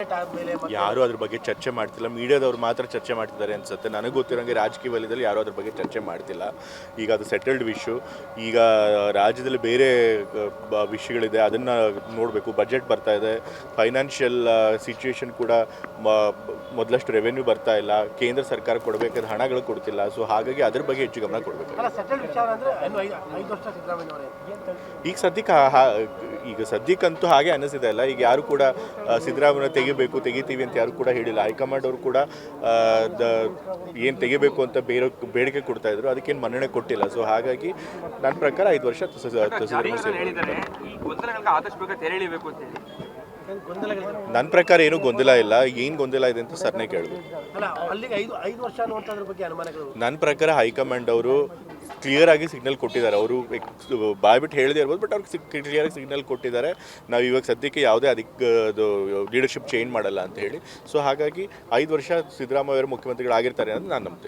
Budget ಆದಮೇಲೆ ಯಾರು ಅದ್ರ ಬಗ್ಗೆ ಚರ್ಚೆ ಮಾಡ್ತಿಲ್ಲ. ಮೀಡಿಯಾದವ್ರು ಮಾತ್ರ ಚರ್ಚೆ ಮಾಡ್ತಿದ್ದಾರೆ ಅನ್ಸುತ್ತೆ. ನನಗೆ ಗೊತ್ತಿರೋಂಗೆ ರಾಜಕೀಯ ವಲಯದಲ್ಲಿ ಯಾರು ಅದ್ರ ಬಗ್ಗೆ ಚರ್ಚೆ ಮಾಡ್ತಿಲ್ಲ. ಈಗ ಅದು ಸೆಟಲ್ಡ್ ವಿಷಯ. ಈಗ ರಾಜ್ಯದಲ್ಲಿ ಬೇರೆ ವಿಷಯಗಳಿದೆ, ಅದನ್ನು ನೋಡಬೇಕು. ಬಜೆಟ್ ಬರ್ತಾ ಇದೆ, ಫೈನಾನ್ಷಿಯಲ್ ಸಿಚುವೇಶನ್ ಕೂಡ ಮೊದಲಷ್ಟು ರೆವೆನ್ಯೂ ಬರ್ತಾ ಇಲ್ಲ, ಕೇಂದ್ರ ಸರ್ಕಾರ ಕೊಡಬೇಕಾದ ಹಣಗಳು ಕೊಡ್ತಿಲ್ಲ. ಸೊ ಹಾಗಾಗಿ ಅದ್ರ ಬಗ್ಗೆ ಹೆಚ್ಚು ಗಮನ ಕೊಡಬೇಕು. ಈಗ ಸದ್ಯಕ್ಕಂತೂ ಹಾಗೆ ಅನ್ನಿಸಿದೆ ಅಲ್ಲ. ಈಗ ಯಾರು ಕೂಡ ಸಿದ್ದರಾಮಯ್ಯ ತೆಗಿತೀವಿ ಅಂತ ಯಾರು ಕೂಡ ಹೇಳಿಲ್ಲ. ಹೈಕಮಾಂಡ್ ಅವರು ಕೂಡ ಏನು ತೆಗಿಬೇಕು ಅಂತ ಬೇಡಿಕೆ ಕೊಡ್ತಾ ಇದ್ರು, ಅದಕ್ಕೇನು ಮನ್ನಣೆ ಕೊಟ್ಟಿಲ್ಲ. ಸೊ ಹಾಗಾಗಿ ನನ್ನ ಪ್ರಕಾರ 5 ವರ್ಷ ನನ್ನ ಪ್ರಕಾರ ಏನೂ ಗೊಂದಲ ಇಲ್ಲ. ಏನು ಗೊಂದಲ ಇದೆ ಅಂತ ಸರ್ನೇ ಕೇಳಬೇಕು. ನನ್ನ ಪ್ರಕಾರ ಹೈಕಮಾಂಡ್ ಅವರು ಕ್ಲಿಯರ್ ಆಗಿ ಸಿಗ್ನಲ್ ಕೊಟ್ಟಿದ್ದಾರೆ. ಅವರು ಬಾಯ್ಬಿಟ್ಟು ಹೇಳದೇ ಇರ್ಬೋದು, ಬಟ್ ಅವ್ರಿಗೆ ಕ್ಲಿಯರ್ ಆಗಿ ಸಿಗ್ನಲ್ ಕೊಟ್ಟಿದ್ದಾರೆ. ನಾವು ಇವಾಗ ಸದ್ಯಕ್ಕೆ ಯಾವುದೇ ಲೀಡರ್ಶಿಪ್ ಚೇಂಜ್ ಮಾಡಲ್ಲ ಅಂತ ಹೇಳಿ. ಸೊ ಹಾಗಾಗಿ 5 ವರ್ಷ ಸಿದ್ದರಾಮಯ್ಯ ಅವರು ಮುಖ್ಯಮಂತ್ರಿಗಳಾಗಿರ್ತಾರೆ ಅಂತ ನಾನು ನಂಬ್ತೀನಿ.